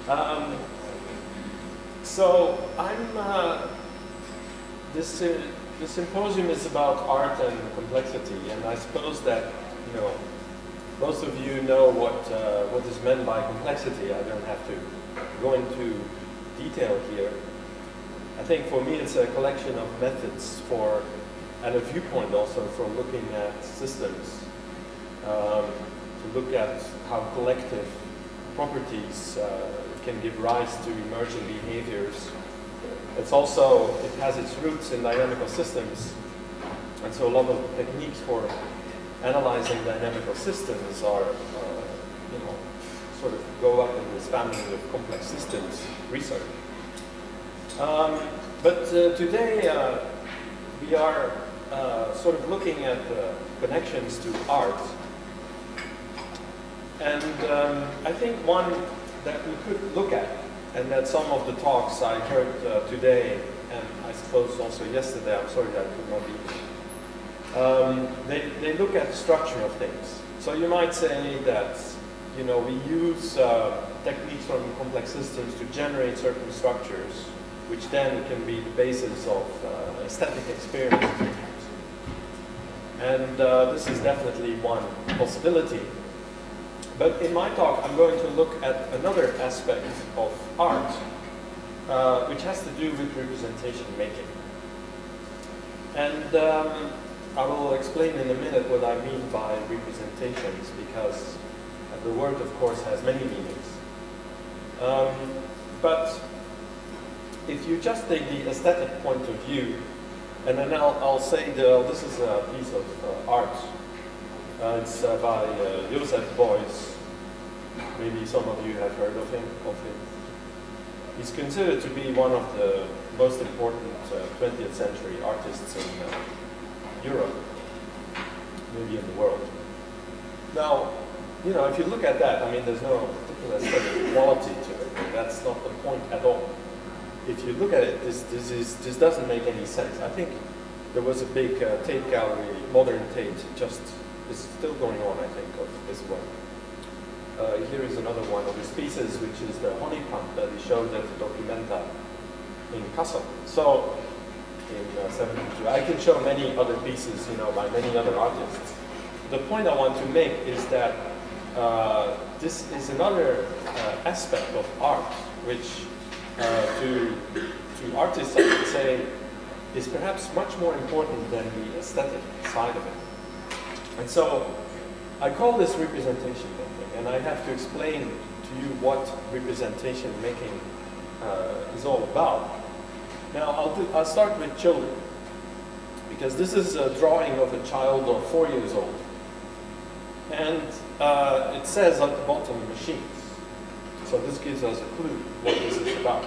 Um, so this symposium is about art and complexity, and I suppose that most of you know what is meant by complexity. I don't have to go into detail here. I think for me it's a collection of methods and a viewpoint also for looking at systems, to look at how collective properties can give rise to emerging behaviors. It has its roots in dynamical systems, and so a lot of techniques for analyzing dynamical systems are, sort of go up in this family of complex systems research. But today we are sort of looking at connections to art. And I think one that we could look at, and that some of the talks I heard today, and I suppose also yesterday, I'm sorry I could not be, they look at the structure of things. So you might say that, we use techniques from complex systems to generate certain structures, which then can be the basis of aesthetic experiences. And this is definitely one possibility. But in my talk, I'm going to look at another aspect of art, which has to do with representation making. And I will explain in a minute what I mean by representations, because the word, of course, has many meanings. But if you just take the aesthetic point of view, and then I'll say this is a piece of art. It's by Joseph Beuys. Maybe some of you have heard of him. He's considered to be one of the most important 20th century artists in Europe, maybe in the world. Now, if you look at that, I mean, there's no particular aesthetic quality to it. That's not the point at all. If you look at it, this doesn't make any sense. I think there was a big Tate gallery, modern Tate, is still going on, I think, of this one. Here is another one of his pieces, which is the honey pump that he showed at the Documenta in Kassel. So, in 72. I can show many other pieces, by many other artists. The point I want to make is that this is another aspect of art, which to artists, I would say, is perhaps much more important than the aesthetic side of it. And so I call this representation making, and I have to explain to you what representation making is all about. Now I'll start with children, because this is a drawing of a child of 4 years old. And it says at the bottom, machines. So this gives us a clue what this is about.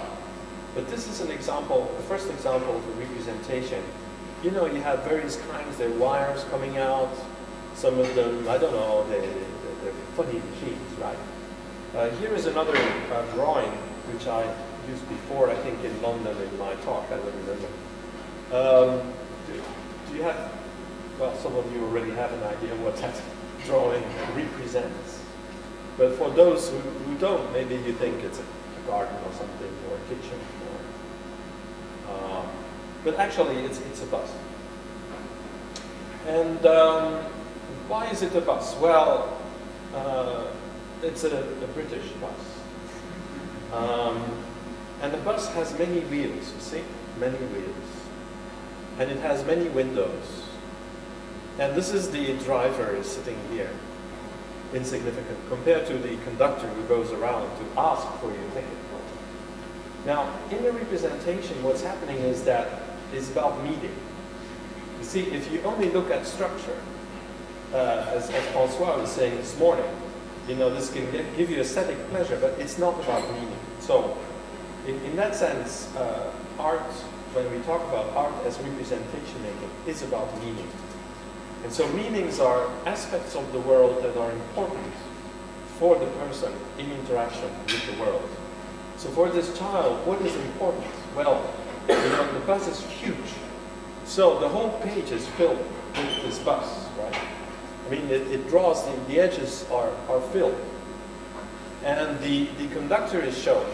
But this is an example, the first example of a representation. You have various kinds, there are wires coming out. Some of them, I don't know, they're funny machines, right? Here is another drawing, which I used before, I think in London in my talk, I don't remember. Do you have, well, some of you already have an idea what that drawing represents. But for those who don't, maybe you think it's a garden or something, or a kitchen. But actually, it's a bus. And why is it a bus? Well, it's a British bus. And the bus has many wheels, you see? Many wheels. And it has many windows. And this is the driver sitting here. Insignificant compared to the conductor who goes around to ask for your ticket. Now, in the representation, what's happening is that it's about meaning. You see, if you only look at structure, as François was saying this morning, this can give you aesthetic pleasure, but it's not about meaning. So, in that sense, art, when we talk about art as representation making, is about meaning. And so meanings are aspects of the world that are important for the person in interaction with the world. So for this child, what is important? Well, the bus is huge. So the whole page is filled with this bus, right? I mean, it draws, the edges are filled. And the conductor is shown.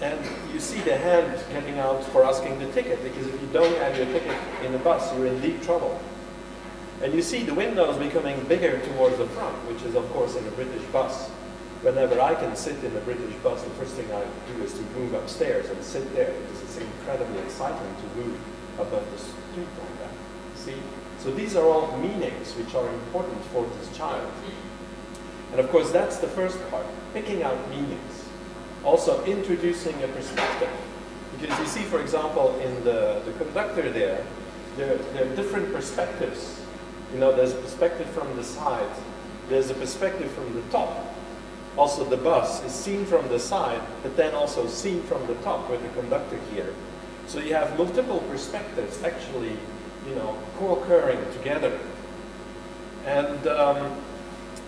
And you see the hand getting out for asking the ticket, because if you don't have your ticket in the bus, you're in deep trouble. And you see the windows becoming bigger towards the front, which is, of course, in a British bus. Whenever I can sit in a British bus, the first thing I do is to move upstairs and sit there, because it's incredibly exciting to move above the street like that. See? So these are all meanings which are important for this child. And of course, that's the first part, picking out meanings. Also introducing a perspective. Because you see, for example, in the conductor there are different perspectives. You know, there's a perspective from the side, there's a perspective from the top. Also, the bus is seen from the side, but then also seen from the top with the conductor here. So you have multiple perspectives actually, you know, co-occurring together. And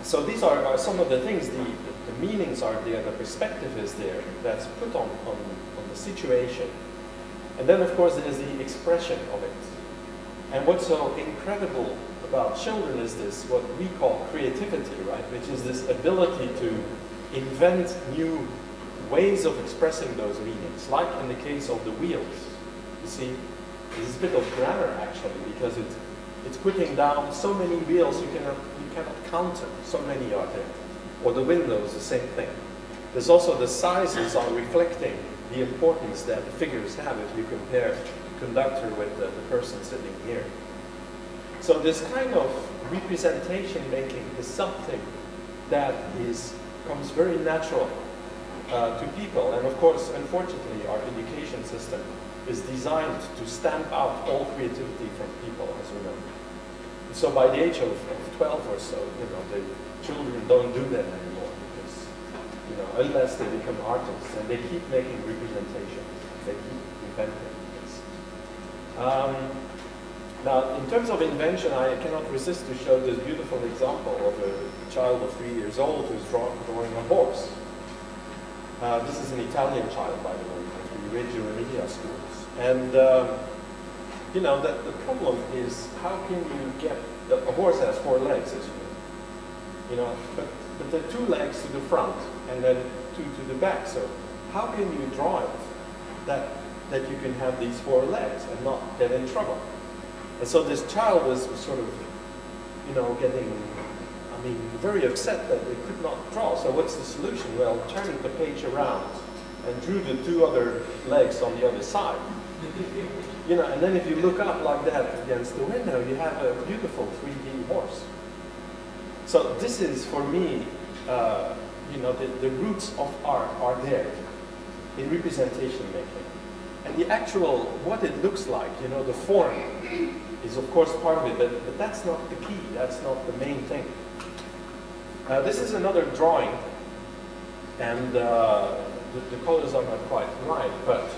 so these are some of the things, the meanings are there, the perspective is there, that's put on the situation. And then, of course, there's the expression of it. And what's so incredible about children is this, what we call creativity, right? Which is this ability to invent new ways of expressing those meanings, like in the case of the wheels. You see, it's a bit of grammar actually, because it's putting down so many wheels you cannot count them. So many are there. Or the windows, the same thing. There's also the sizes are reflecting the importance that the figures have if you compare the conductor with the person sitting here. So this kind of representation making is something that comes very natural to people. And of course, unfortunately, our education system is designed to stamp out all creativity from people, as we know. So by the age of 12 or so, you know, the children don't do that anymore because, you know, unless they become artists, and they keep making representations, they keep inventing things. Now, in terms of invention, I cannot resist to show this beautiful example of a child of 3 years old who's drawing a horse. This is an Italian child, by the way, from the Reggio Emilia schools. And, you know, the problem is, how can you get, a horse has 4 legs, as you know, but there are 2 legs to the front, and then 2 to the back. So how can you draw it that you can have these 4 legs and not get in trouble? And so this child was sort of, you know, getting, I mean, very upset that they could not draw. So what's the solution? Well, turning the page around and drew the 2 other legs on the other side. You know, and then if you look up like that against the window, you have a beautiful 3D horse. So this is, for me, you know, the roots of art are there in representation making. And the actual, what it looks like, you know, the form is of course part of it, but that's not the key, that's not the main thing. This is another drawing, and the colors are not quite right, but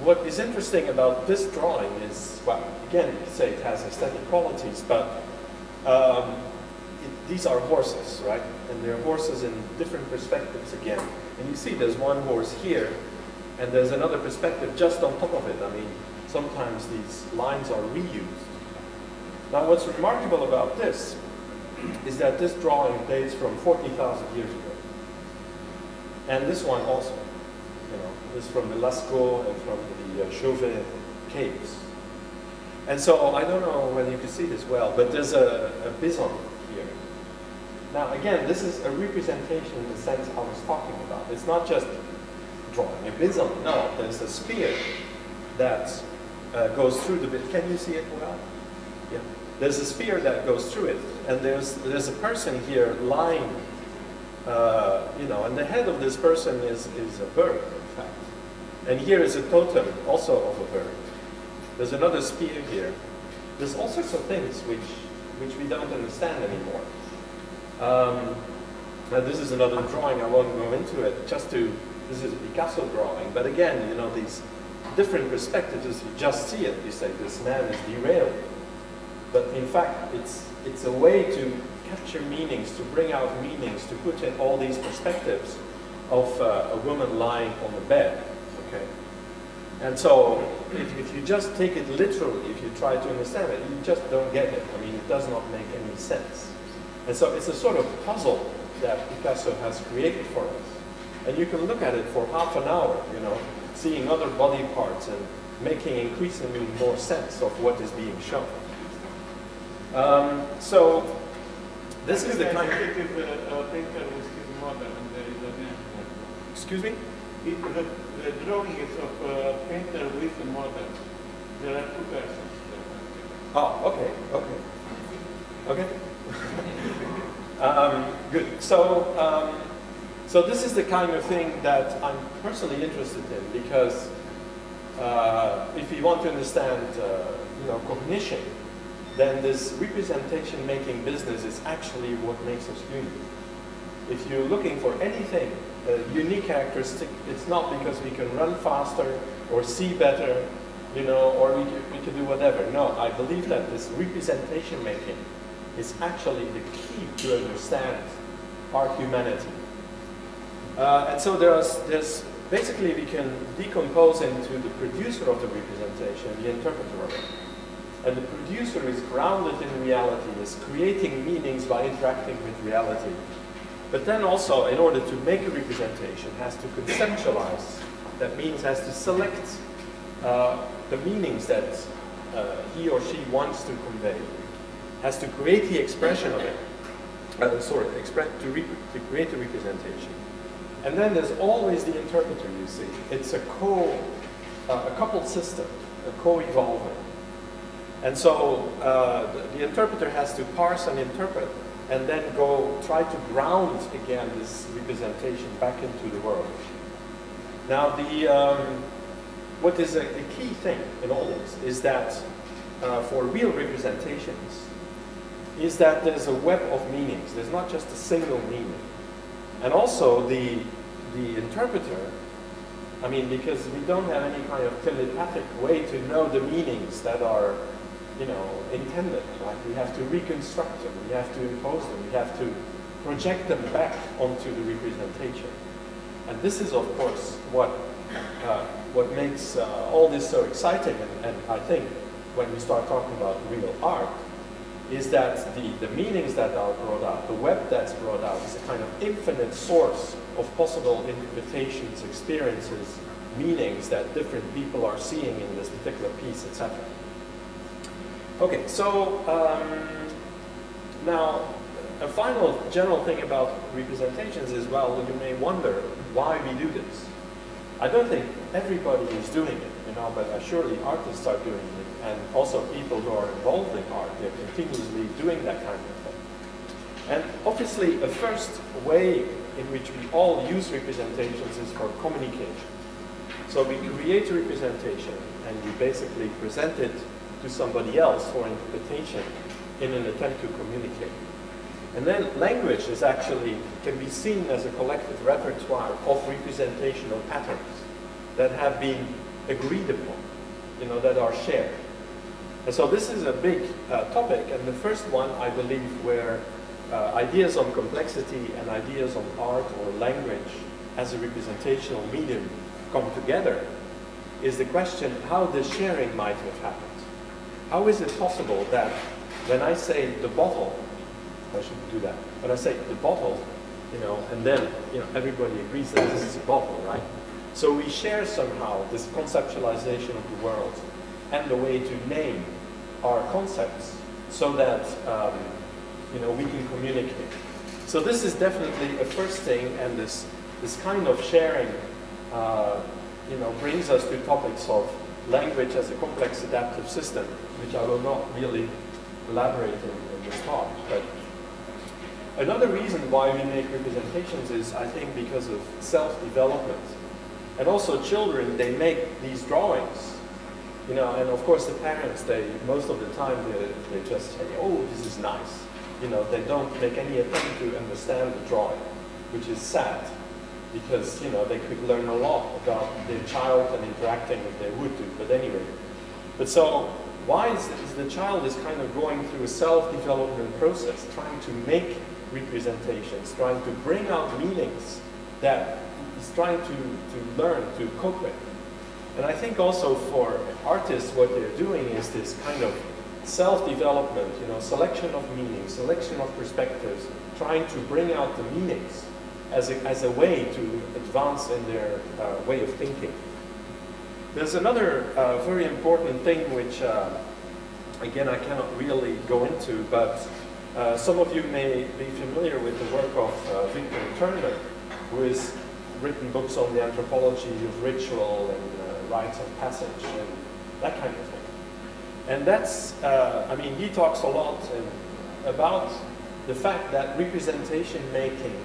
what is interesting about this drawing is, well, again, you could say it has aesthetic qualities, but these are horses, right? And they're horses in different perspectives again. And you see there's one horse here, and there's another perspective just on top of it. I mean, sometimes these lines are reused. Now, what's remarkable about this is that this drawing dates from 40,000 years ago. And this one also, you know, is from the Lascaux and from the Chauvet caves. And so, I don't know whether you can see this well, but there's a bison here. Now, again, this is a representation in the sense I was talking about. It's not just drawing a bison. No, there's a spear that goes through the bit. Can you see it well? Yeah. There's a spear that goes through it, and there's a person here lying, you know, and the head of this person is a bird, in fact. And here is a totem, also of a bird. There's another spear here. There's all sorts of things which we don't understand anymore. Now this is another drawing. I won't go into it. This is a Picasso drawing, but again, you know, these different perspectives, as you just see it, you say, this man is derailed. But in fact, it's a way to capture meanings, to bring out meanings, to put in all these perspectives of a woman lying on the bed, okay? And so, if you just take it literally, if you try to understand it, you just don't get it. I mean, it does not make any sense. And so it's a sort of puzzle that Picasso has created for us. And you can look at it for half an hour, you know, seeing other body parts and making increasingly more sense of what is being shown. So this is the kind of... Painter with his model, and there is a name. Excuse me? The drawing is of painter with a model. There are two persons. Oh, okay, okay. Okay. Good. So, so this is the kind of thing that I'm personally interested in, because if you want to understand, you know, cognition, then this representation-making business is actually what makes us unique. If you're looking for anything, a unique characteristic, it's not because we can run faster or see better, you know, or we can do whatever. No, I believe that this representation-making is actually the key to understand our humanity. And so there's basically we can decompose into the producer of the representation, the interpreter of it. And the producer is grounded in reality, is creating meanings by interacting with reality. But then also, in order to make a representation, has to conceptualize. That means has to select the meanings that he or she wants to convey. Has to create the expression of it. To create the representation. And then there's always the interpreter, you see. It's a coupled system, a co-evolving. And so the interpreter has to parse and interpret, and then go try to ground again this representation back into the world. Now, what is a key thing in all this is that for real representations, is that there's a web of meanings. There's not just a single meaning. And also the interpreter, I mean, because we don't have any kind of telepathic way to know the meanings that are, you know, intended, right? We have to reconstruct them, we have to impose them, we have to project them back onto the representation. And this is, of course, what makes all this so exciting, and I think when we start talking about real art, is that the meanings that are brought out, the web that's brought out, is a kind of infinite source of possible interpretations, experiences, meanings that different people are seeing in this particular piece, etc. Okay, so now a final general thing about representations is, well, you may wonder why we do this. I don't think everybody is doing it, you know, but surely artists are doing it, and also people who are involved in art, they're continuously doing that kind of thing. And obviously, a first way in which we all use representations is for communication. So we create a representation, and we basically present it to somebody else for interpretation in an attempt to communicate. And then language is actually, can be seen as a collective repertoire of representational patterns that have been agreed upon, you know, that are shared. And so this is a big topic, and the first one, I believe, where ideas on complexity and ideas on art or language as a representational medium come together is the question how the sharing might have happened. How is it possible that when I say the bottle, I shouldn't do that, but I say the bottle, you know, and then, you know, everybody agrees that this is a bottle, right? So we share somehow this conceptualization of the world and the way to name our concepts so that, you know, we can communicate. So this is definitely a first thing, and this kind of sharing, you know, brings us to topics of language as a complex adaptive system, which I will not really elaborate in this talk. But another reason why we make representations is, I think, because of self-development. And also children, they make these drawings, you know, and of course the parents, most of the time, they just say, oh, this is nice. You know, they don't make any attempt to understand the drawing, which is sad, because, you know, they could learn a lot about their child and interacting if they would do, but anyway. But so, why is the child is kind of going through a self-development process, trying to make representations, trying to bring out meanings that he's trying to learn, to cope with. And I think also for artists, what they're doing is this kind of self-development, you know, selection of meanings, selection of perspectives, trying to bring out the meanings as a way to advance in their way of thinking. There's another very important thing which, again, I cannot really go into, but some of you may be familiar with the work of Victor Turner, who has written books on the anthropology of ritual and rites of passage and that kind of thing. And that's, I mean, he talks a lot about the fact that representation making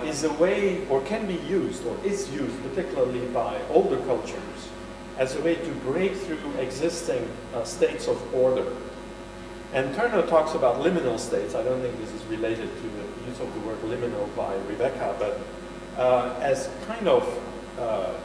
is a way, or can be used, or is used, particularly by older cultures, as a way to break through existing states of order. And Turner talks about liminal states. I don't think this is related to the use of the word liminal by Rebecca, but as kind of,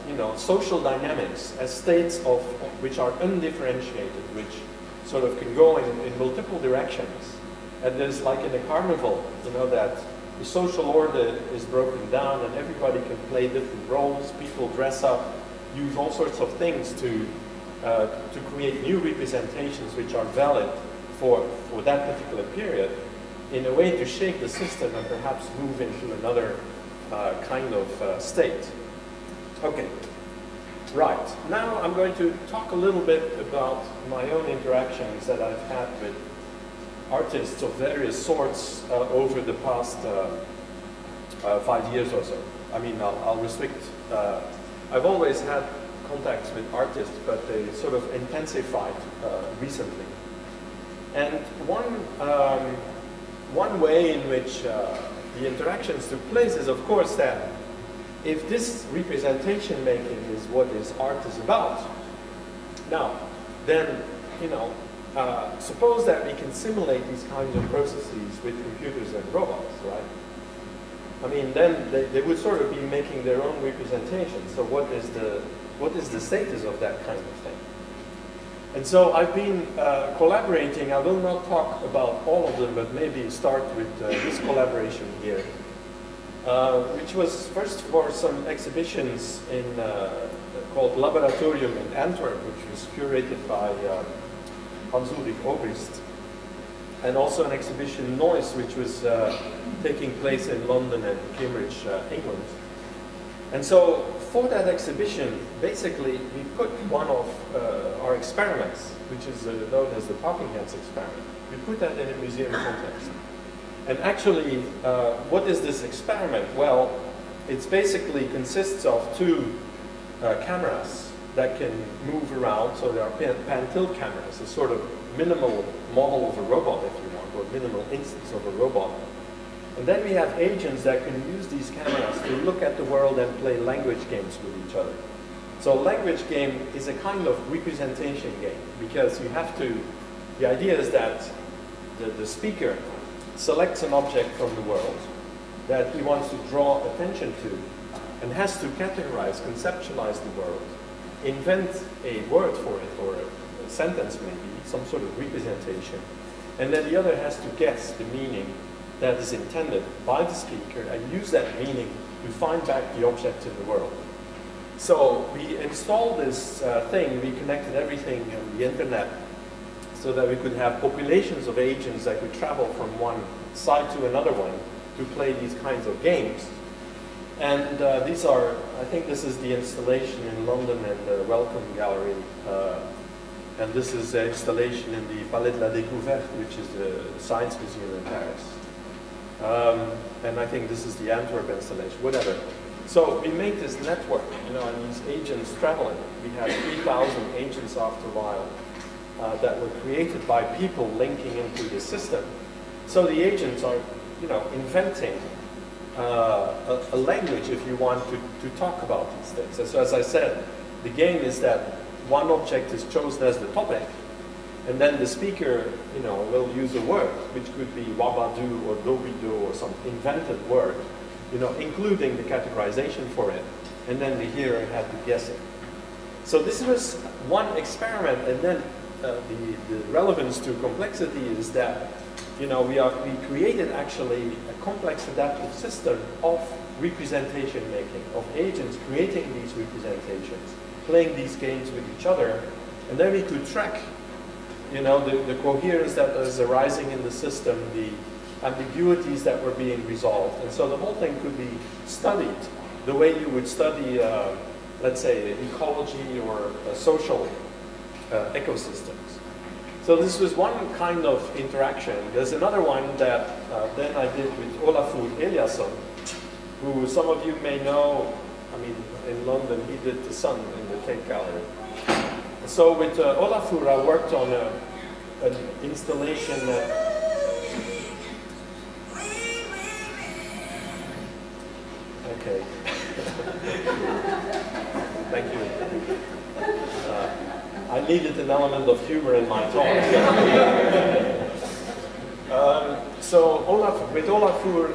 you know, social dynamics, as states of which are undifferentiated, which sort of can go in multiple directions. And there's like in a carnival, you know, that the social order is broken down and everybody can play different roles, people dress up, use all sorts of things to create new representations which are valid for that particular period, in a way to shake the system and perhaps move into another kind of state. Okay, right. Now I'm going to talk a little bit about my own interactions that I've had with artists of various sorts over the past 5 years or so. I mean, I'll restrict. I've always had contacts with artists, but they sort of intensified recently. And one way in which the interactions took place is, of course, that if this representation making is what this art is about, now, then, you know, suppose that we can simulate these kinds of processes with computers and robots, right? I mean, then they would sort of be making their own representation. So what is the status of that kind of thing? And so I've been collaborating. I will not talk about all of them, but maybe start with this collaboration here, which was first for some exhibitions in called Laboratorium in Antwerp, which was curated by Hans-Ulrich Obrist, and also an exhibition Noise, which was taking place in London and Cambridge, England. And so for that exhibition, basically, we put one of our experiments, which is known as the Talking Heads experiment. We put that in a museum context. And actually, what is this experiment? Well, it basically consists of two cameras that can move around. So there are pan-tilt cameras, a sort of minimal model of a robot, if you want, or minimal instance of a robot. And then we have agents that can use these cameras to look at the world and play language games with each other. So language game is a kind of representation game, because you have to, the idea is that the speaker selects an object from the world that he wants to draw attention to, and has to categorize, conceptualize the world, invent a word for it, or a sentence maybe, some sort of representation, and then the other has to guess the meaning that is intended by the speaker and use that meaning to find back the object in the world. So we installed this thing, we connected everything on the internet so that we could have populations of agents that could travel from one side to another one to play these kinds of games. And these are, I think this is the installation in London and the Welcome Gallery. And this is the installation in the Palais de la Découverte, which is the Science Museum in Paris. And I think this is the Antwerp installation, whatever. So we make this network, you know, and these agents traveling. We have 3,000 agents after a while that were created by people linking into the system. So the agents are, you know, inventing a language, if you want, to talk about these things. And so as I said, the game is that one object is chosen as the topic, and then the speaker, you know, will use a word, which could be wabadu or dobido or some invented word, you know, including the categorization for it, and then the hearer had to guess it. So this was one experiment, and then the relevance to complexity is that, you know, we created actually a complex adaptive system of representation making, of agents creating these representations, playing these games with each other, and then we could track you know, the coherence that is arising in the system, the ambiguities that were being resolved. And so the whole thing could be studied the way you would study, let's say, ecology or social ecosystems. So this was one kind of interaction. There's another one that then I did with Olafur Eliasson, who some of you may know. I mean, in London, he did The Sun in the Tate Gallery. So with Olafur, I worked on an installation okay. Thank you. I needed an element of humor in my talk. So with Olafur,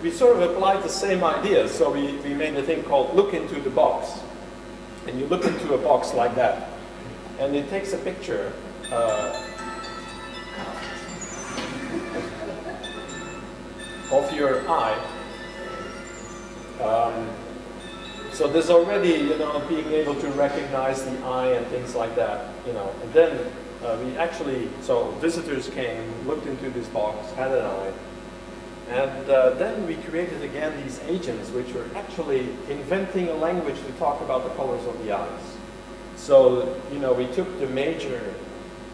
we sort of applied the same idea. So we made a thing called look into the box. And you look into a box like that. And it takes a picture of your eye. So there's already, you know, being able to recognize the eye and things like that, you know. And then we actually, so visitors came, looked into this box, had an eye. And then we created again these agents which were actually inventing a language to talk about the colors of the eyes. So, you know, we took the major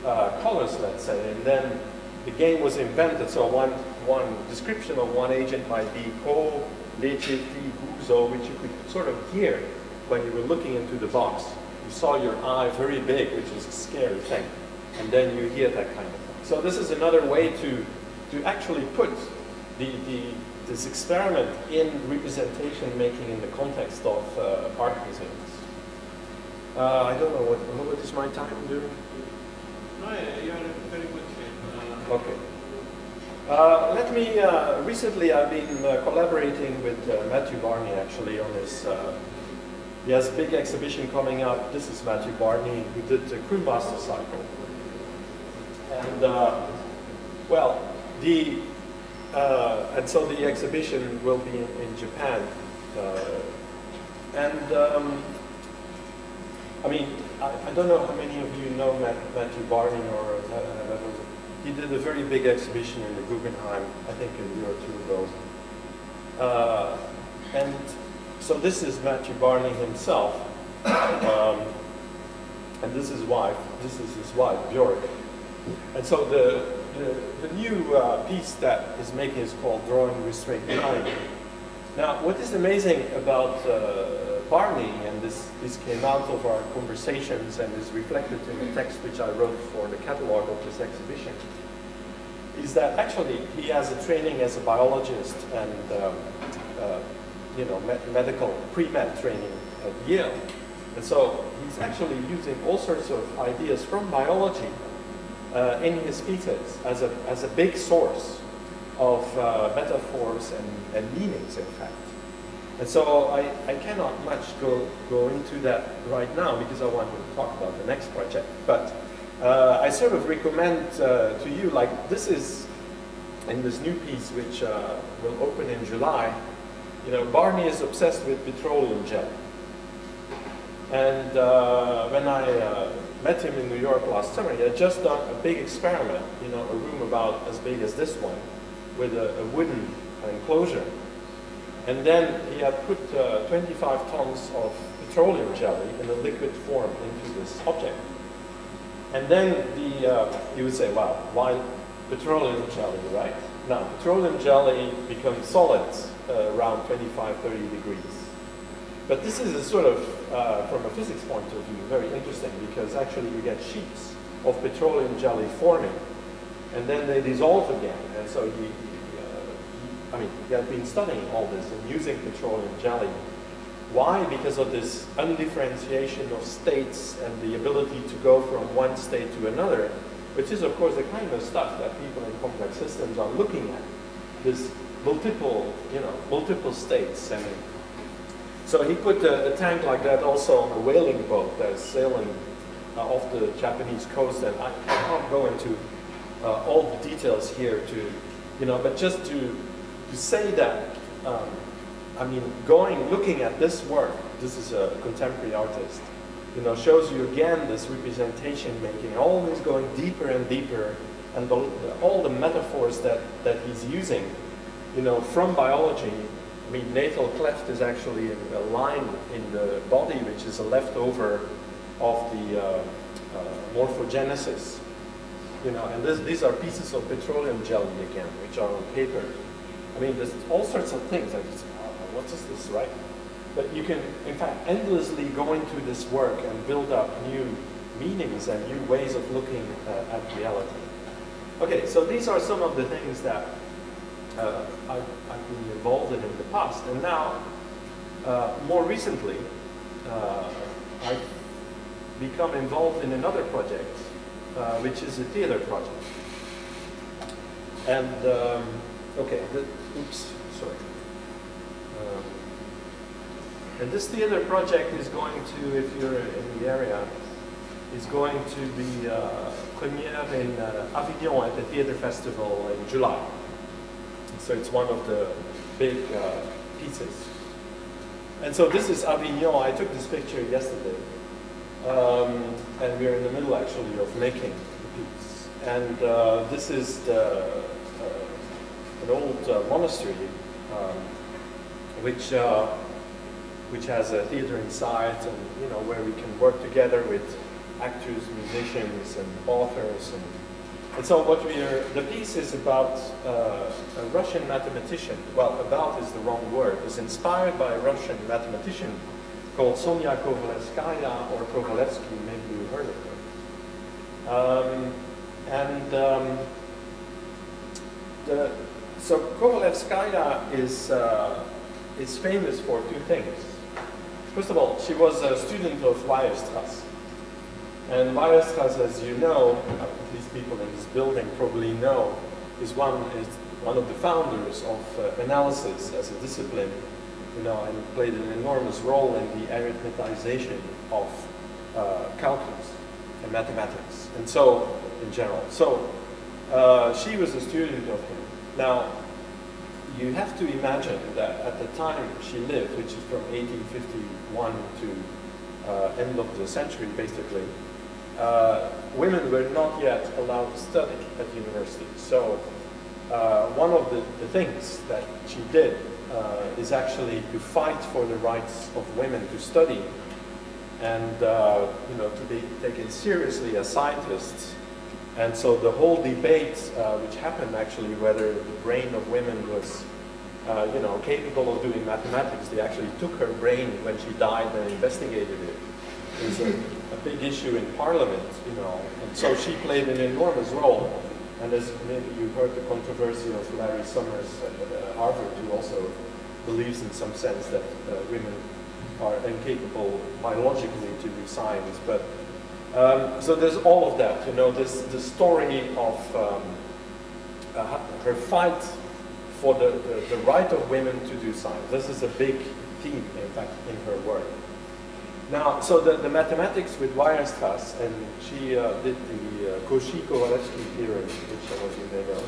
colors, let's say, and then the game was invented. So one description of one agent might be ko, leche, ti, guzo, which you could sort of hear when you were looking into the box. You saw your eye very big, which is a scary thing. And then you hear that kind of thing. So this is another way to actually put this experiment in representation making in the context of art museums. I don't know, what is my time doing? No, you're in very good shape. Okay. Let me, recently I've been collaborating with Matthew Barney actually on this, he has a big exhibition coming up. This is Matthew Barney, who did the Crewmaster cycle. And, well, and so the exhibition will be in Japan. I mean, I don't know how many of you know Matthew Barney or have ever. He did a very big exhibition in the Guggenheim, I think a year or two ago. And so this is Matthew Barney himself. And this is his wife, Björk. And so the new piece that is making is called Drawing Restraint Time. Now, what is amazing about Barney, and this came out of our conversations and is reflected in the text which I wrote for the catalog of this exhibition, is that actually he has a training as a biologist and you know, medical pre-med training at Yale. And so he's actually using all sorts of ideas from biology in his pieces as a big source of metaphors and meanings, in fact. And so I cannot much go into that right now because I want to talk about the next project. But I sort of recommend to you, like this is in this new piece which will open in July. You know, Barney is obsessed with petroleum jelly. And when I met him in New York last summer, he had just done a big experiment, you know, a room about as big as this one, with a wooden enclosure. And then he had put 25 tons of petroleum jelly in a liquid form into this object. And then you would say, wow, why petroleum jelly, right? Now, petroleum jelly becomes solids around 25, 30 degrees. But this is a sort of, from a physics point of view, very interesting because actually you get sheets of petroleum jelly forming and then they dissolve again. And so he had been studying all this and using petroleum jelly. Why? Because of this undifferentiation of states and the ability to go from one state to another, which is of course the kind of stuff that people in complex systems are looking at. This multiple states. And so he put a tank like that also on a whaling boat that's sailing off the Japanese coast. And I can't go into all the details here but just to say that, looking at this work, this is a contemporary artist, you know, shows you again this representation making, always going deeper and deeper, and all the metaphors that he's using, you know, from biology. I mean, natal cleft is actually a line in the body which is a leftover of the morphogenesis. You know, and these are pieces of petroleum jelly again, which are on paper. I mean, there's all sorts of things. Like, what is this, right? But you can, in fact, endlessly go into this work and build up new meanings and new ways of looking at reality. Okay, so these are some of the things that I've been involved in the past. And now, more recently, I've become involved in another project, which is a theater project. And, okay, oops, sorry. And this theater project is going to, if you're in the area, is going to be premiere in Avignon at the theater festival in July. So it's one of the big pieces. And so this is Avignon. I took this picture yesterday. And we're in the middle, actually, of making the piece. And this is an old monastery, which has a theater inside, and you know, where we can work together with actors, musicians, and authors. And so what the piece is about a Russian mathematician. Well, about is the wrong word. It's inspired by a Russian mathematician called Sonya Kovalevsky or Kovalevsky, maybe you heard of her. So Kovalevskaya is famous for two things. First of all, she was a student of Weierstrass. And Weierstrass, as you know, at least people in this building probably know, is one of the founders of analysis as a discipline, you know, and played an enormous role in the arithmetisation of calculus and mathematics, and so in general. So she was a student of him. Now, you have to imagine that at the time she lived, which is from 1851 to end of the century, basically, women were not yet allowed to study at university. So one of the things that she did is actually to fight for the rights of women to study and you know, to be taken seriously as scientists. And so the whole debate, which happened actually, whether the brain of women was, you know, capable of doing mathematics. They actually took her brain when she died and investigated it. It was a big issue in Parliament, you know. And so she played an enormous role. And as maybe you heard the controversy of Larry Summers at Harvard, who also believes in some sense that women are incapable biologically to do science. But so there's all of that, you know, the story of her fight for the right of women to do science. This is a big theme, in fact, in her work. Now, so the mathematics with Weierstrass, and she did the Cauchy-Kovalevsky theorem, which some of you may know.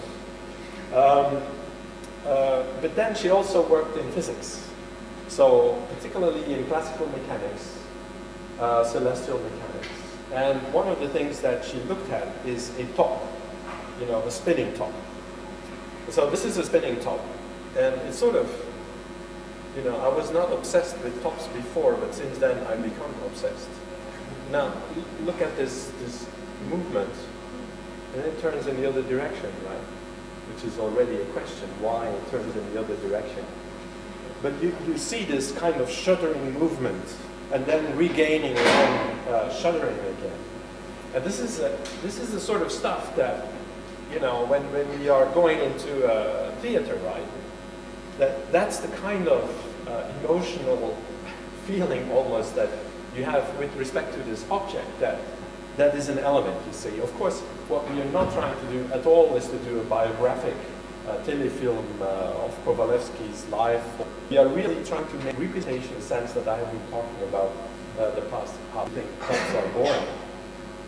But then she also worked in physics. So particularly in classical mechanics, celestial mechanics. And one of the things that she looked at is a top, you know, a spinning top. So this is a spinning top. And it's sort of, you know, I was not obsessed with tops before, but since then I've become obsessed. Now, look at this movement, and it turns in the other direction, right? Which is already a question, why it turns in the other direction. But you see this kind of shuddering movement, and then regaining, and then shuddering again. And this is the sort of stuff that, you know, when we are going into theater, right? That's the kind of emotional feeling almost that you have with respect to this object that is an element, you see. Of course, what we are not trying to do at all is to do a biographic telefilm of Kovalevsky's life. We are really trying to make representation sense that I have been talking about the past, how think tops are born.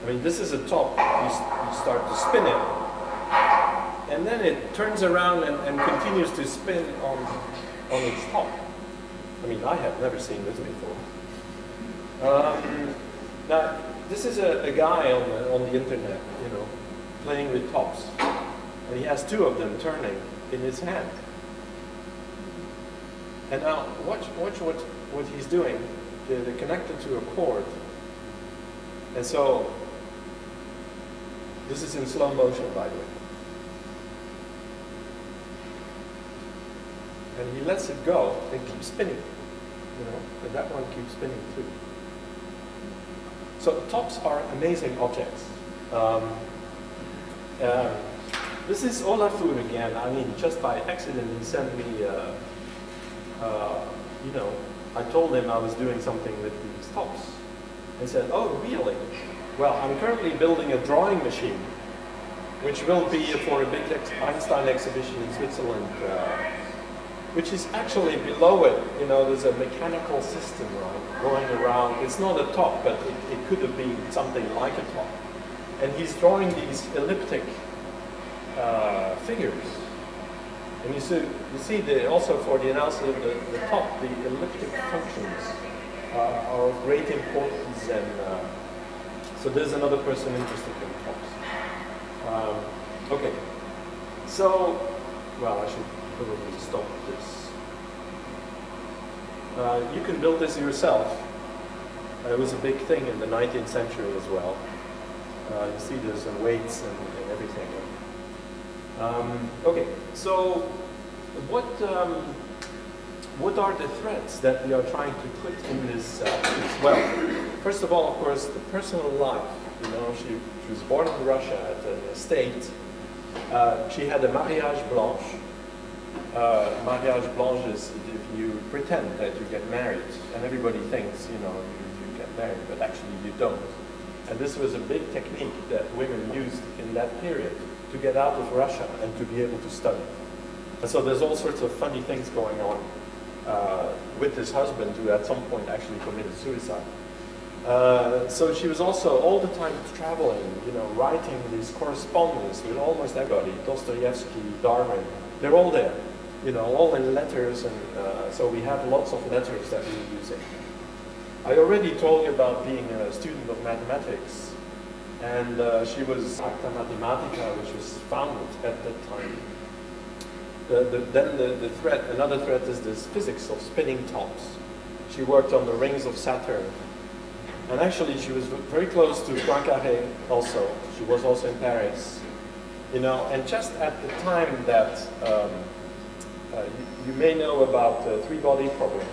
I mean, this is a top, you start to spin it, and then it turns around and continues to spin on its top. I mean, I have never seen this before. Now, this is a guy on the internet, you know, playing with tops. And he has two of them turning in his hand. And now, watch what he's doing. They're connected to a cord. And so, this is in slow motion, by the way. And he lets it go and keeps spinning, you know, and that one keeps spinning too. So tops are amazing objects. This is Olafur again. I mean, just by accident, he sent me, you know, I told him I was doing something with these tops. And said, oh, really? Well, I'm currently building a drawing machine, which will be for a big Einstein exhibition in Switzerland, which is actually below it. You know, there's a mechanical system, right, going around. It's not a top, but it could have been something like a top. And he's drawing these elliptic figures. And you see also for the analysis of the top, the elliptic functions are of great importance. And so there's another person interested in tops. Okay, so, well, I should probably stop this. You can build this yourself. It was a big thing in the 19th century as well. You see there's some weights and everything. Okay, so what are the threats that we are trying to put in this? Well, first of all, of course, the personal life. You know, she was born in Russia at an estate. She had a mariage blanche. Mariage blanche is if you pretend that you get married, and everybody thinks, you know, you get married, but actually you don't. And this was a big technique that women used in that period to get out of Russia and to be able to study. And so there's all sorts of funny things going on with this husband who at some point actually committed suicide. So she was also all the time traveling, you know, writing these correspondence with almost everybody, Dostoevsky, Darwin, they're all there, you know, all in letters, and so we have lots of letters that we're using. I already told you about being a student of mathematics, and she was Acta Mathematica, which was founded at that time. Then the threat, another threat is this physics of spinning tops. She worked on the rings of Saturn. And actually, she was very close to Poincaré also. She was also in Paris. You know, and just at the time that you may know about the three-body problem.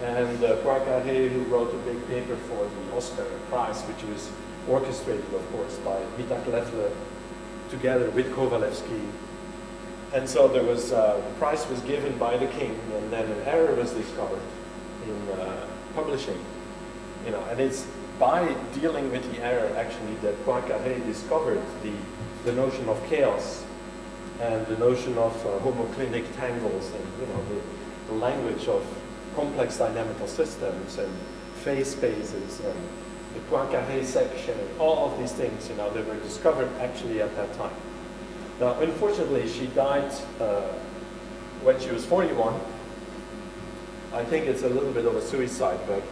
And Poincaré, who wrote a big paper for the Oscar Prize, which was orchestrated, of course, by Leffler, together with Kovalevsky. And so there was, the prize was given by the king, and then an error was discovered in publishing. You know, and it's by dealing with the error, actually, that Poincaré discovered the notion of chaos and the notion of homoclinic tangles and, you know, the language of complex dynamical systems and phase spaces and the Poincaré section, all of these things, you know, they were discovered actually at that time. Now, unfortunately, she died when she was 41. I think it's a little bit of a suicide, but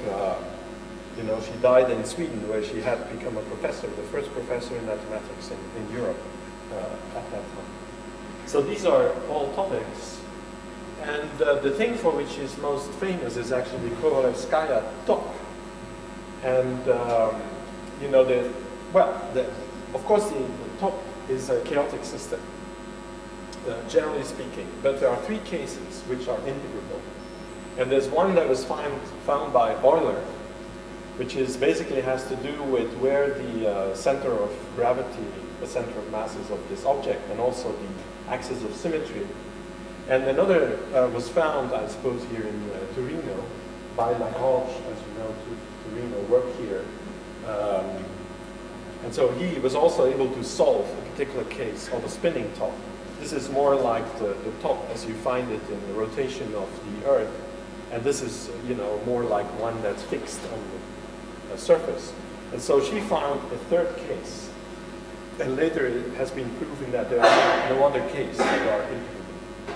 you know, she died in Sweden, where she had become a professor, the first professor in mathematics in Europe at that time. So these are all topics. And the thing for which she's most famous is actually the Kovalevskaya top. And, you know, of course, the top is a chaotic system, generally speaking. But there are three cases which are integrable. And there's one that was found by Euler, which is basically has to do with where the center of gravity, the center of mass is of this object, and also the axis of symmetry. And another was found, I suppose, here in Torino by Lagrange, as you know, Torino worked here. And so he was also able to solve a particular case of a spinning top. This is more like the top as you find it in the rotation of the Earth. And this is, you know, more like one that's fixed on the surface. And so she found a third case. And later it has been proven that there are no other cases that are integrable.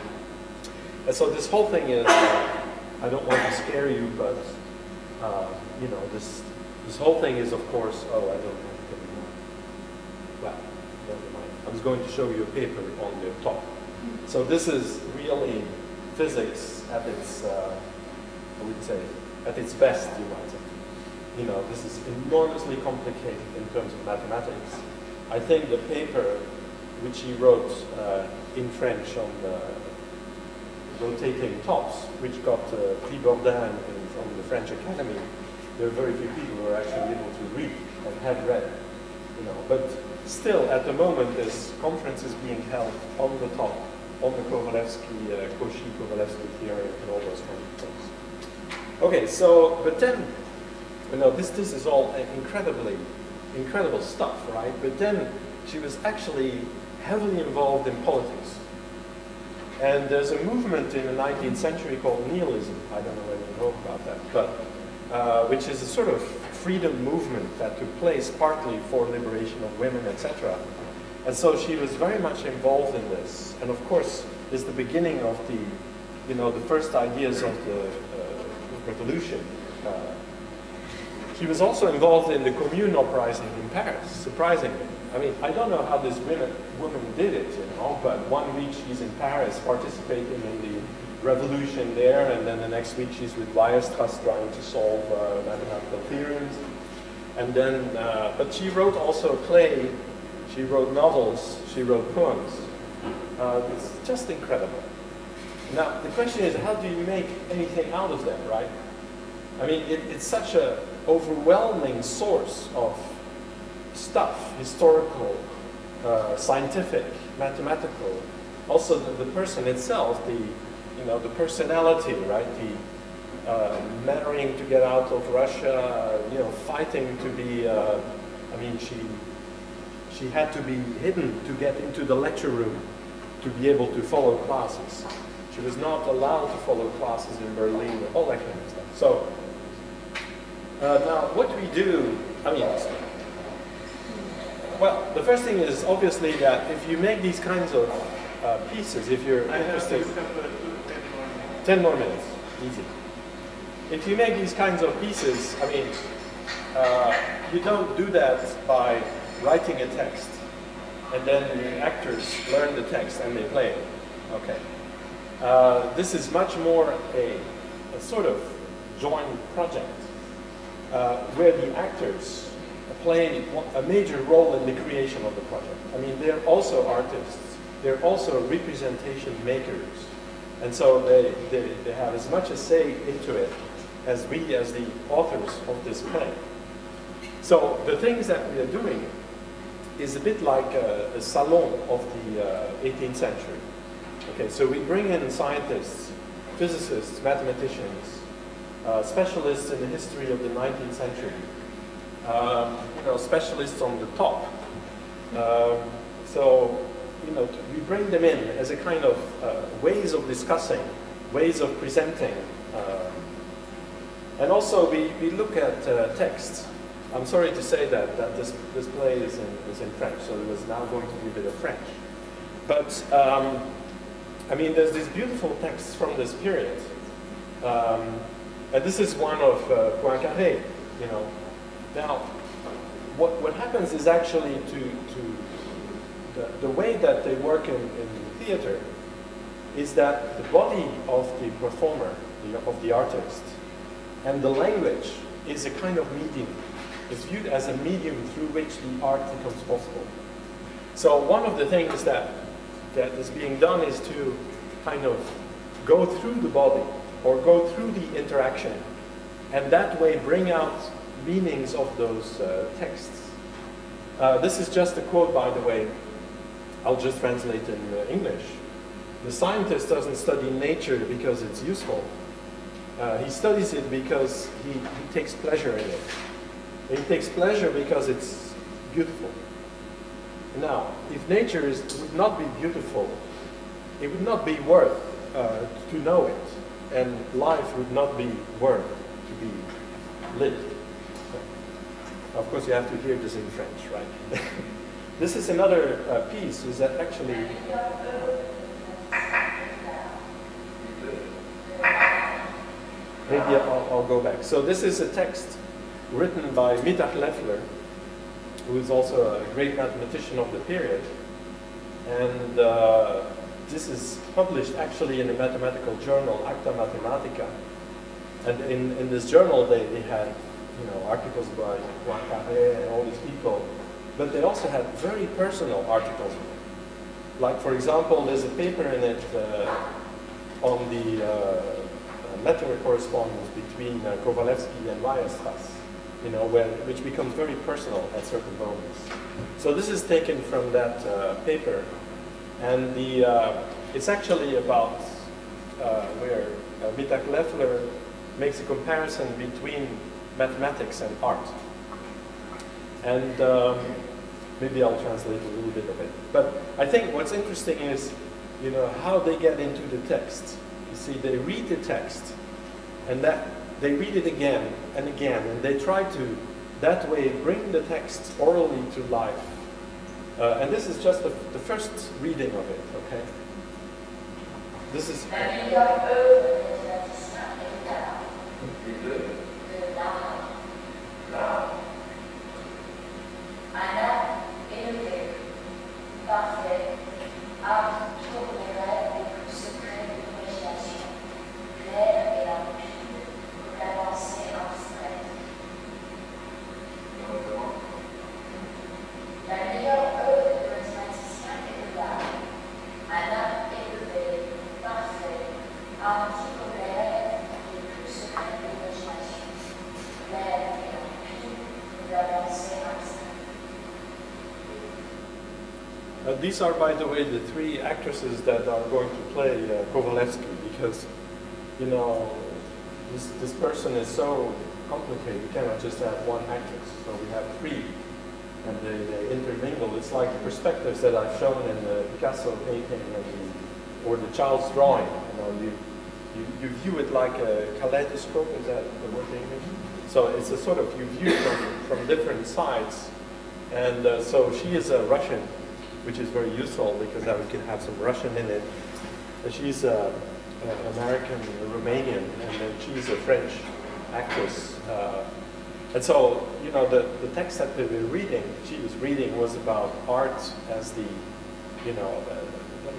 And so this whole thing is, I don't want to scare you, but you know, This whole thing is, of course, oh, I don't have to be more. Well, never mind. I was going to show you a paper on the top. So this is really physics at its, I would say, at its best, you might say. You know, this is enormously complicated in terms of mathematics. I think the paper which he wrote in French on the rotating tops, which got Prix Bourdin from the French Academy, there are very few people who are actually able to read and have read, you know. But still, at the moment, this conference is being held on the top, on the Kovalevsky, Cauchy-Kovalevsky theory and all those kind of things. Okay, so, but then, you know, this is all incredible stuff, right? But then she was actually heavily involved in politics. And there's a movement in the 19th century called nihilism. I don't know whether you know about that, but which is a sort of freedom movement that took place partly for liberation of women, etc. And so she was very much involved in this. And of course, is the beginning of the, you know, the first ideas of the revolution. She was also involved in the Commune uprising in Paris, surprisingly. I mean, I don't know how this woman did it, you know, but one week she's in Paris participating in the revolution there, and then the next week she's with Weierstrass trying to solve mathematical theorems. And then, but she wrote also a play, she wrote novels, she wrote poems. It's just incredible. Now, the question is, how do you make anything out of them, right? I mean, it's such an overwhelming source of stuff, historical, scientific, mathematical. Also, the person itself, the personality, right? The marrying to get out of Russia, you know, fighting to be. I mean, she had to be hidden to get into the lecture room to be able to follow classes. She was not allowed to follow classes in Berlin, all that kind of stuff. So now, what we do, I mean. Well, the first thing is obviously that if you make these kinds of pieces, if you're interested... 10 more minutes, easy. If you make these kinds of pieces, I mean, you don't do that by writing a text, and then the actors learn the text and they play it. Okay. This is much more a sort of joint project, where the actors play a major role in the creation of the project. I mean, they're also artists. They're also representation makers. And so they have as much a say into it as we, as the authors of this play. So the things that we are doing is a bit like a salon of the 18th century. Okay, so we bring in scientists, physicists, mathematicians, specialists in the history of the 19th century, you know, specialists on the top. So, you know, we bring them in as a kind of ways of discussing, ways of presenting. And also we look at texts. I'm sorry to say that this play is in French, so there was now going to be a bit of French. But, I mean, there's these beautiful texts from this period. And this is one of Poincaré, you know. Now, what happens is actually the way that they work in theater is that the body of the performer, of the artist, and the language is a kind of medium. It's viewed as a medium through which the art becomes possible. So one of the things that is being done is to kind of go through the body or go through the interaction, and that way bring out meanings of those texts. This is just a quote, by the way. I'll just translate in English. The scientist doesn't study nature because it's useful. He studies it because he takes pleasure in it. He takes pleasure because it's beautiful. Now, if nature would not be beautiful, it would not be worth to know it, and life would not be worth to be lived. Of course, you have to hear this in French, right? This is another piece, is that actually... Maybe I'll go back. So this is a text written by Mittag-Leffler, who is also a great mathematician of the period. And this is published actually in a mathematical journal, Acta Mathematica. And in this journal, they had, articles by Pantera and all these people, but they also had very personal articles. Like, for example, there's a paper in it on the letter correspondence between Kovalevsky and Weierstrass, which becomes very personal at certain moments. So this is taken from that paper, and it's actually about where Mittag-Leffler makes a comparison between mathematics and art. And maybe I'll translate a little bit of it. But I think what's interesting is, how they get into the text. You see, they read the text, and that they read it again and again, and they try to, that way, bring the text orally to life. And this is just the first reading of it, okay? This is... These are, by the way, the three actresses that are going to play Kovalevsky, because, this person is so complicated. You cannot just have one actress. So we have three, and they intermingle. It's like the perspectives that I've shown in the Picasso painting or the child's drawing. You view it like a kaleidoscope. Is that the word they use? So it's a sort of, you view from different sides. And so she is a Russian, which is very useful because now we can have some Russian in it. And she's American, Romanian, and then she's a French actress. And so, the text that they were reading, she was reading, was about art as the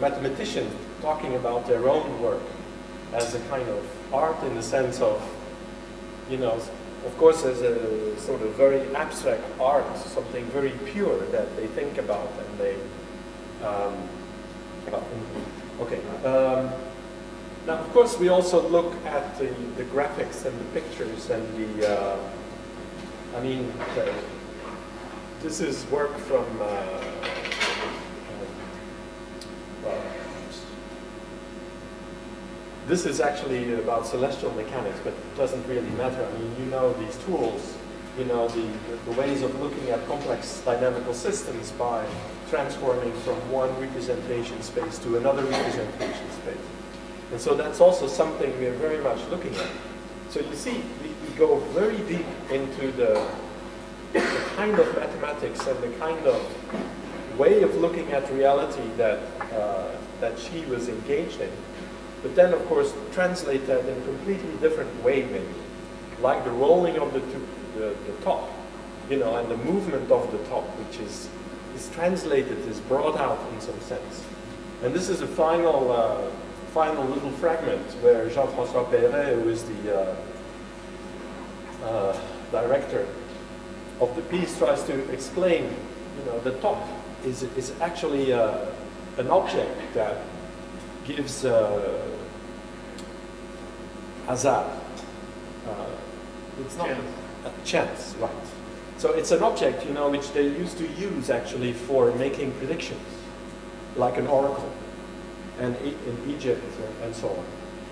mathematicians talking about their own work as a kind of art in the sense of, of course, as a sort of very abstract art, something very pure that they think about and they okay. Now, of course, we also look at the graphics and the pictures and this is work from, this is actually about celestial mechanics, but it doesn't really matter. These tools, the ways of looking at complex dynamical systems by transforming from one representation space to another representation space. And so that's also something we are very much looking at. So you see, we go very deep into the kind of mathematics and the kind of way of looking at reality that she was engaged in. But then, of course, translate that in a completely different way, maybe. Like the rolling of the top, and the movement of the top, which is translated, is brought out in some sense. And this is a final little fragment where Jean-Francois Peyret, who is the director of the piece, tries to explain, the top is actually an object that gives hazard. It's not a chance, right? So it's an object, which they used to use actually for making predictions, like an oracle, and in Egypt and so on.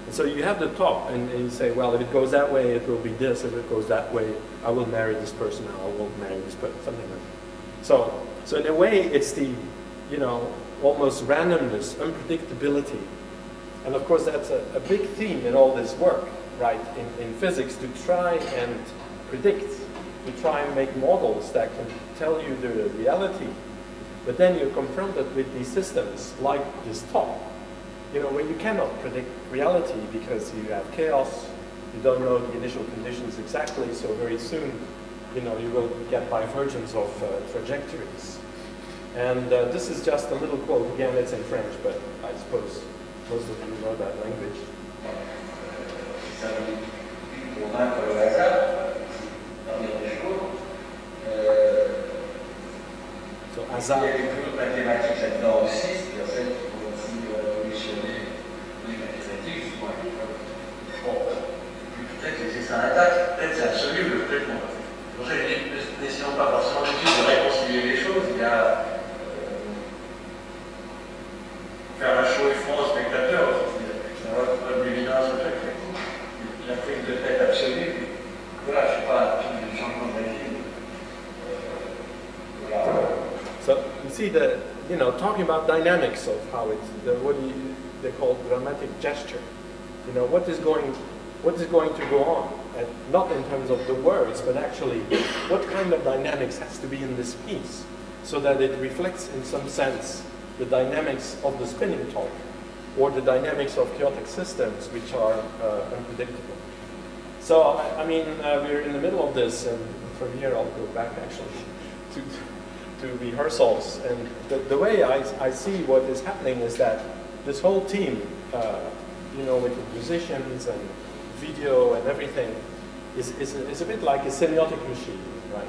And so you have the top, and you say, well, if it goes that way, it will be this. If it goes that way, I will marry this person, or I won't marry this person, something like that. So in a way, it's the, almost randomness, unpredictability. And of course, that's a big theme in all this work, right, in physics, to try and predict, to try and make models that can tell you the reality. But then you're confronted with these systems like this top, where you cannot predict reality because you have chaos, you don't know the initial conditions exactly, so very soon you know, you will get divergence of trajectories. And this is just a little quote. Again, it's in French, but I suppose most of you know that language. Ça veut convaincre le hasard, d'en dire des choses. So, hasard. Il y a des cours de mathématiques là-dedans aussi, c'est-à-dire celles qui vont aussi révolutionner les mathématiques. Bon, peut-être que c'est ça l'attaque, peut-être c'est absolu, peut-être non. C'est pour ça que je dis, n'essayons pas forcément de réconcilier les choses. Il y a faire un show et franc aux spectateurs, c'est pas de l'évidence au fait. La prise de tête absolue, voilà, je ne sais pas, je changement de régime. Voilà. So you see the, you know, talking about dynamics of how it's, what they call dramatic gesture. You know, what is going to go on, and not in terms of the words, but actually what kind of dynamics has to be in this piece, so that it reflects in some sense the dynamics of the spinning top, or the dynamics of chaotic systems, which are unpredictable. So, I mean, we're in the middle of this, and from here I'll go back actually to rehearsals. And the way I see what is happening is that this whole team, you know, with the musicians and video and everything, is a bit like a semiotic machine, right?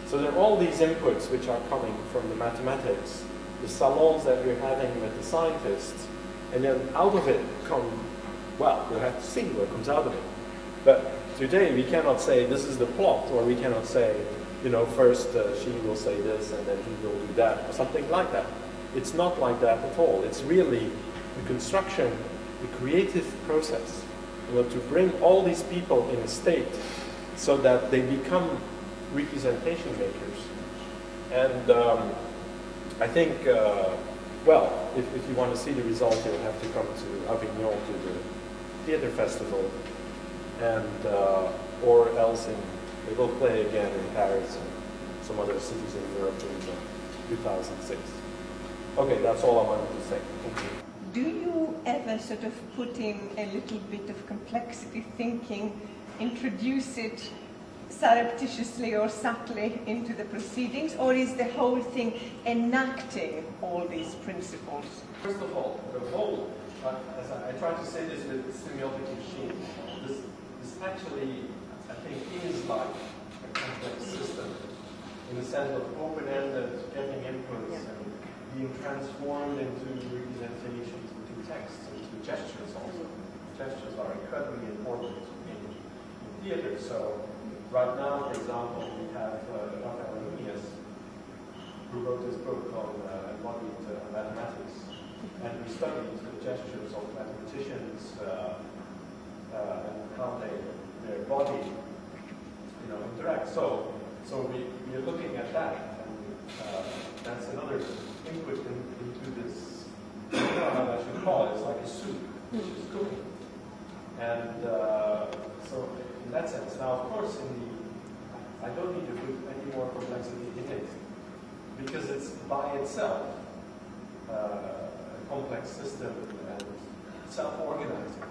So there are all these inputs which are coming from the mathematics, the salons that we're having with the scientists, and then out of it come, well, we'll have to see what comes out of it. But today we cannot say this is the plot, or we cannot say, you know, first she will say this and then he will do that, or something like that. It's not like that at all. It's really the construction, the creative process, you know, to bring all these people in a state so that they become representation makers. And I think, well, if you want to see the result, you'll have to come to Avignon to the theater festival, and or else they will play again in Paris and some other cities in Europe in 2006. Okay, that's all I wanted to say. Thank you. Do you ever sort of put in a little bit of complexity thinking, introduce it surreptitiously or subtly into the proceedings, or is the whole thing enacting all these principles? First of all, the whole, as I try to say this with the semiotic machine, this actually, I think, is like a complex system in the sense of open-ended, getting inputs and being transformed into representations, into texts, into gestures also. Gestures are incredibly important in theater. So right now, for example, we have who wrote this book on embodied mathematics, and we studied the gestures of mathematicians and how their body, you know, interacts. So we are looking at that, and that's another input into this. I don't know how I should call it. It's like a soup, which is cooking, and so in that sense. Now, of course, I don't need to put any more complexity in it, because it's by itself a complex system and self-organizing.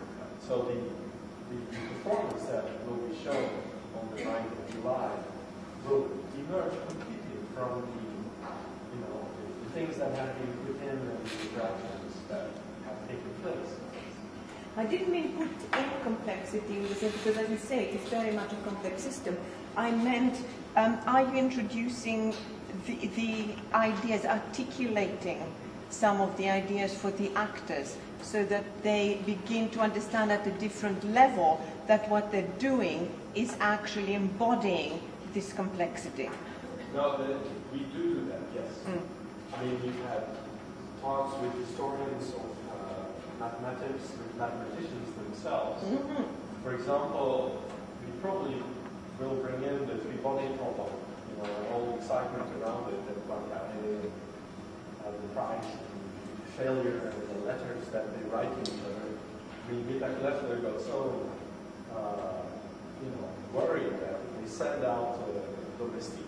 So the performance that will be shown on the 9th of July will emerge completely from the things that have been put in and the interactions that have taken place. I didn't mean put in complexity in the sense, because as you say, it's very much a complex system. I meant, are you introducing the ideas, articulating some of the ideas for the actors, so that they begin to understand at a different level that what they're doing is actually embodying this complexity? No, we do that, yes. I mean, we've had talks with historians of mathematics, with mathematicians themselves. For example, we probably will bring in the three-body problem, you know, and all the excitement around it, that Pantera and the prize, and failure, and the letters that they write to each other. I mean, Mita Kleffler got so, you know, worried that they send out domestique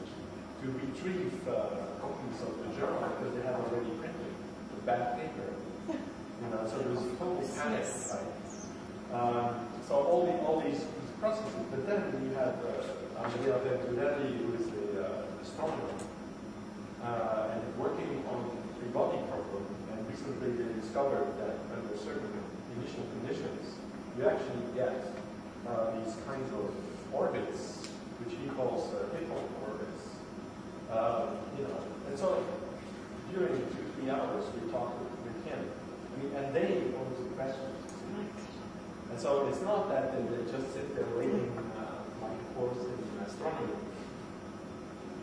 to retrieve copies of the journal because they had already printed the bad paper. You know, so there was total panic, right? So all these processes, but then you have Andrea Venturelli, who is an astronomer, and working on the three-body problem, and recently they discovered that under certain initial conditions, you actually get these kinds of orbits, which he calls Hippo orbits. And so during 2-3 hours we talked with him. I mean, and they pose the questions. And so it's not that they just sit there waiting like a course in astronomy.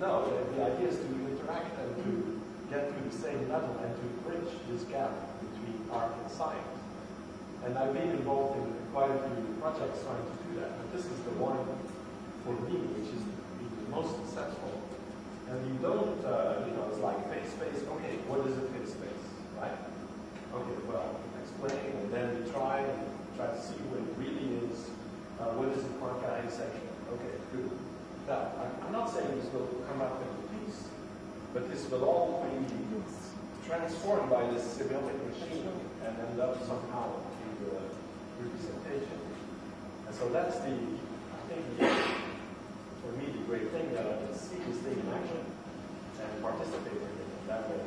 No, the idea is to interact and to get to the same level and to bridge this gap between art and science. And I've been involved in quite a few projects trying to do that. But this is the one, for me, which is the most successful. And you don't, it's like phase space. Okay, what is a phase space, right? Okay, well, explain, and then we try to see what it really is. What is a quantization? Okay, good. Now, I'm not saying this will come out in peace, but this will all be transformed by this symbiotic machine and end up somehow in the representation. And so that's I think, for me, the great thing that I can see this thing in action and participate in it that way.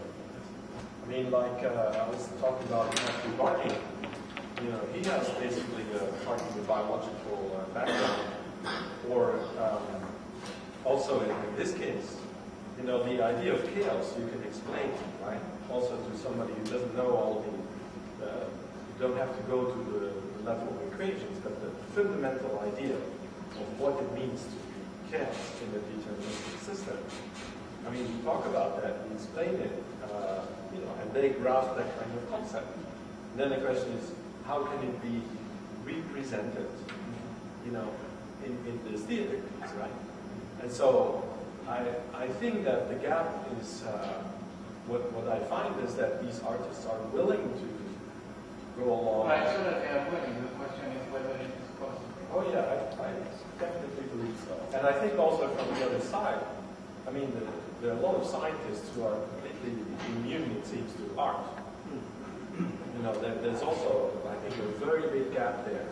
I mean, like I was talking about Matthew Barney, he has basically part of the biological background, or also in this case, the idea of chaos you can explain, right? Also to somebody who doesn't know all you don't have to go to the level of equations, but the fundamental idea of what it means to be chaos in a deterministic system. I mean, you talk about that, you explain it, and they grasp that kind of concept. And then the question is, how can it be represented, in this theater piece, right? And so I think that the gap is, what I find is that these artists are willing to go along. I'm sure that they are willing. The question is whether it is possible. Oh yeah, I definitely believe so. And I think also from the other side, I mean, there are a lot of scientists who are completely immune, it seems, to art. There's also, I think, a very big gap there.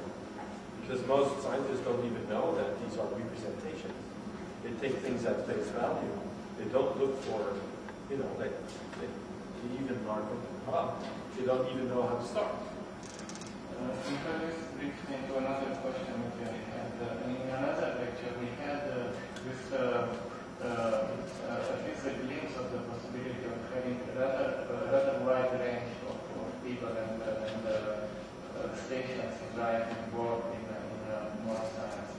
Because most scientists don't even know that these are representations. They take things at face value. They don't look for, they even are, they don't even know how to start. This brings me to another question which I had. In another lecture, we had this, at least a glimpse of the possibility of having a rather wide range of people and stations in life involved in more science.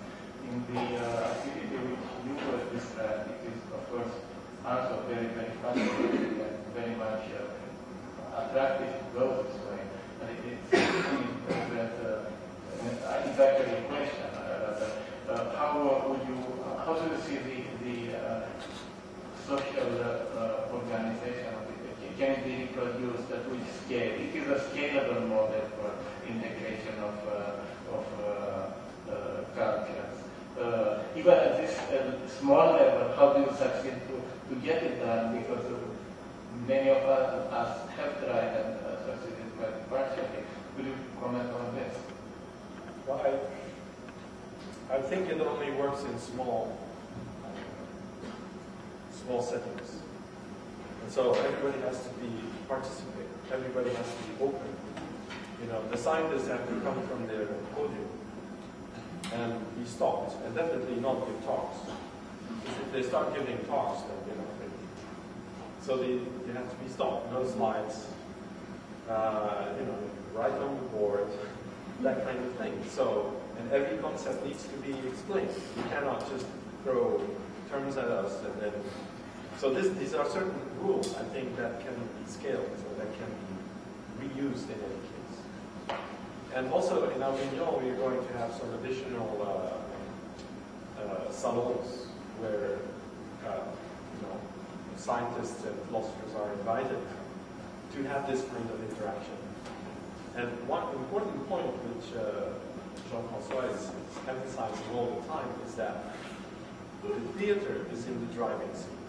In the activity which you were described, it is, of course, also very, very fascinating and very much attractive to go this way. And it seems to me that it's actually a question. How do you see the social organization of it? Can it be reproduced at which scale? It is a scalable model for integration of cultures. Even at this small level, how do you succeed to get it done? Because many of us have tried and succeeded quite partially. Could you comment on this? Well, I think it only works in small settings. And so everybody has to participate. Everybody has to be open. The scientists have to come from their podium and be stopped, and definitely not give talks. If they start giving talks, then they're not ready. So they have to be stopped. No slides. Right on the board, that kind of thing. So, and every concept needs to be explained. You cannot just throw terms at us and then. So these are certain rules, I think, that can be scaled, so that can be reused in any case. And also in Avignon, we're going to have some additional salons where scientists and philosophers are invited to have this kind of interaction. And one important point which Jean-Francois is emphasizing all the time is that the theater is in the driving seat.